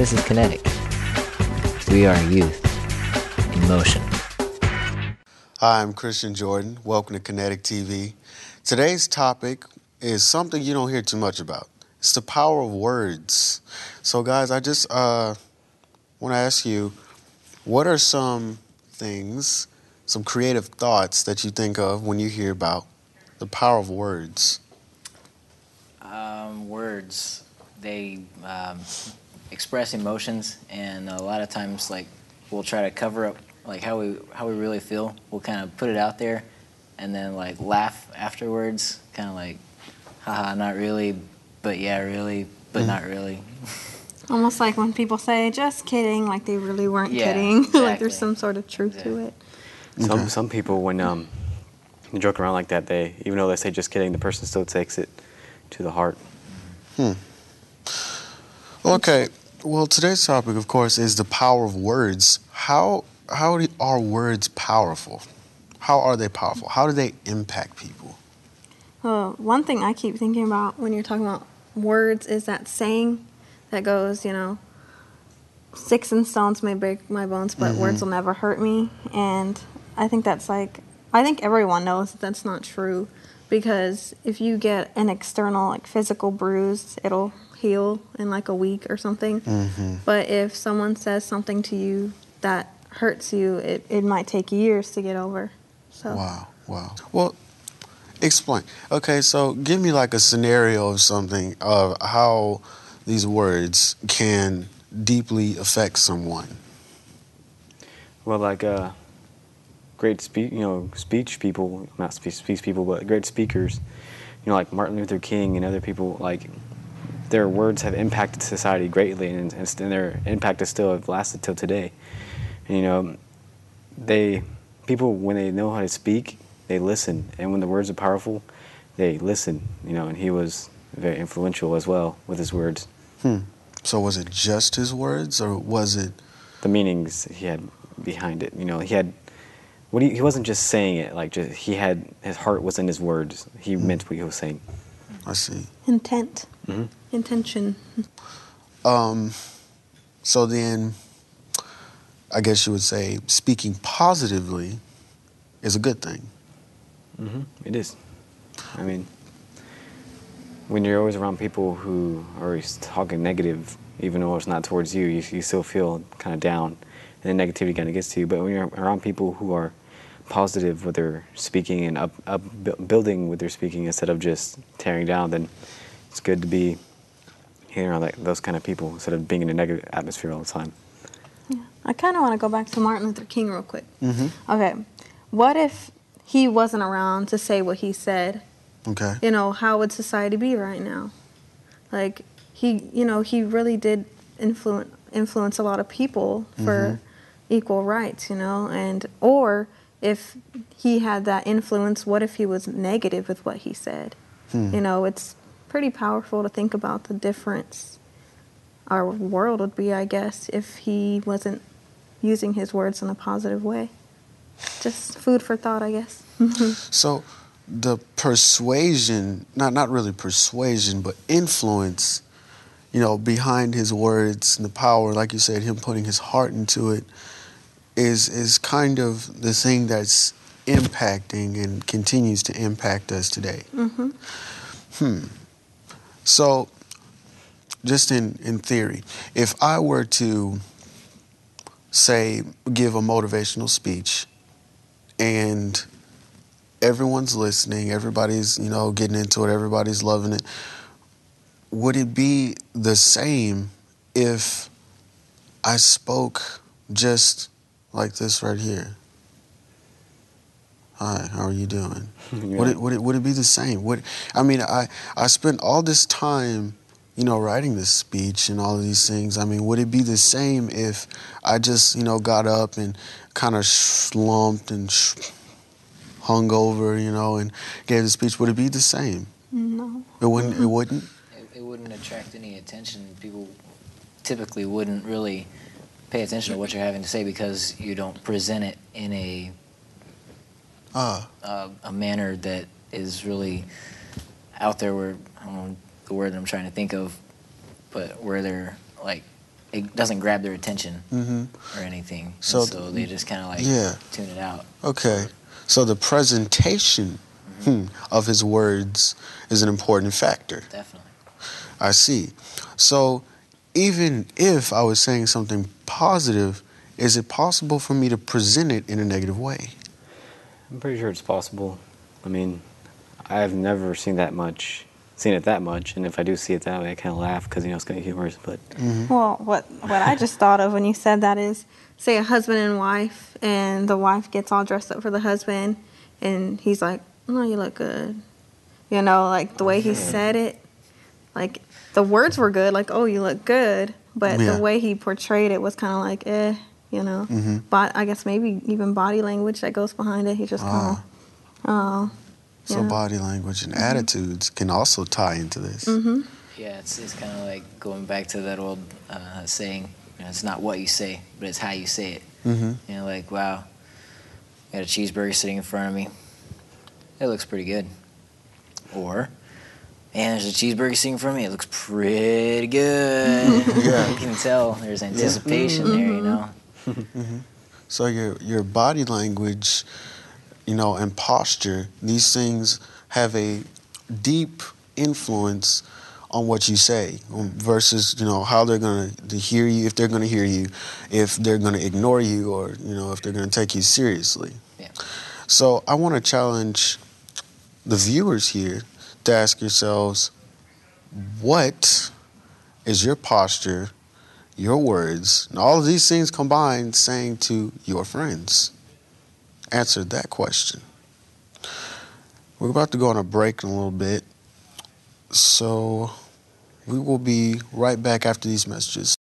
This is Kinetic. We are youth in motion. Hi, I'm Christian Jordan. Welcome to Kinetic TV. Today's topic is something you don't hear too much about. It's the power of words. So, guys, I just want to ask you, what are some things, some creative thoughts that you think of when you hear about the power of words? Words, they express emotions, and a lot of times, like, we'll try to cover up like how we really feel. We'll kind of put it out there, and then like laugh afterwards, kind of like, haha, not really, but yeah, really, but not really. Almost like when people say, just kidding, like they really weren't Yeah, kidding. exactly. Like there's some sort of truth to it. Some people, when they joke around like that, they, even though they say just kidding, the person still takes it to the heart. Okay, well, today's topic, of course, is the power of words. How are words powerful? How are they powerful? How do they impact people? One thing I keep thinking about when you're talking about words is that saying that goes, sticks and stones may break my bones, but words will never hurt me. And I think that's like, I think everyone knows that that's not true, because if you get an external, like physical bruise, it'll heal in like a week or something. But if someone says something to you that hurts you, it might take years to get over. So. Wow. Well, explain. Okay, so give me like a scenario of something of how these words can deeply affect someone. Well, like great speech people, not speech people, but great speakers, like Martin Luther King and other people, like their words have impacted society greatly, and their impact is still have lasted till today. And, people, when they know how to speak, they listen, and when the words are powerful, they listen. And he was very influential as well with his words. So was it just his words, or was it the meanings he had behind it? He had he wasn't just saying it, like his heart was in his words. He meant what he was saying. I see. Intent. Intention. So then, I guess you would say speaking positively is a good thing. It is. I mean, when you're always around people who are always talking negative, even though it's not towards you, you still feel kind of down, and the negativity kind of gets to you. But when you're around people who are positive with their speaking and building with their speaking instead of just tearing down, then it's good to be hanging around like those kind of people instead of being in a negative atmosphere all the time. Yeah. I kind of want to go back to Martin Luther King real quick. Okay. What if he wasn't around to say what he said? Okay. How would society be right now? Like, he really did influence a lot of people for equal rights, or if he had that influence, what if he was negative with what he said? It's pretty powerful to think about the difference our world would be, I guess, if he wasn't using his words in a positive way. Just food for thought, I guess. So the persuasion, not really persuasion, but influence, behind his words and the power, like you said, him putting his heart into it, is kind of the thing that's impacting and continues to impact us today. So, just in theory, if I were to, say, give a motivational speech and everyone's listening, everybody's, getting into it, everybody's loving it, would it be the same if I spoke just like this right here? Hi, how are you doing? Yeah. Would it be the same? I spent all this time, writing this speech and all of these things. I mean, would it be the same if I just, got up and kind of slumped and hung over, and gave the speech? Would it be the same? No. It wouldn't. It wouldn't. It wouldn't attract any attention. People typically wouldn't really pay attention to what you're having to say because you don't present it in a manner that is really out there, where, I don't know the word that I'm trying to think of, but where they're like it doesn't grab their attention or anything. So they just kind of like tune it out. Okay. So the presentation of his words is an important factor. Definitely. I see. So even if I was saying something positive, is it possible for me to present it in a negative way? I'm pretty sure it's possible. I mean, I've never seen it that much, and if I do see it that way, I kind of laugh because it's kind of humorous. But Well, what I just thought of when you said that is, say a husband and wife, and the wife gets all dressed up for the husband, and he's like, "Oh, you look good," like the way he said it, like the words were good, like, "Oh, you look good," but the way he portrayed it was kind of like, But I guess maybe even body language that goes behind it. He just kind of, So body language and attitudes can also tie into this. Yeah, it's kind of like going back to that old saying, it's not what you say, but it's how you say it. Like, wow, got a cheeseburger sitting in front of me. It looks pretty good. Or, man, there's a cheeseburger sitting in front of me. It looks pretty good. You can tell there's anticipation there, So your body language, and posture, these things have a deep influence on what you say versus, how they're going to hear you, if they're going to hear you, if they're going to ignore you, or, if they're going to take you seriously. Yeah. So I want to challenge the viewers here to ask yourselves, what is your posture, your words, and all of these things combined saying to your friends? Answer that question. We're about to go on a break in a little bit, so we will be right back after these messages.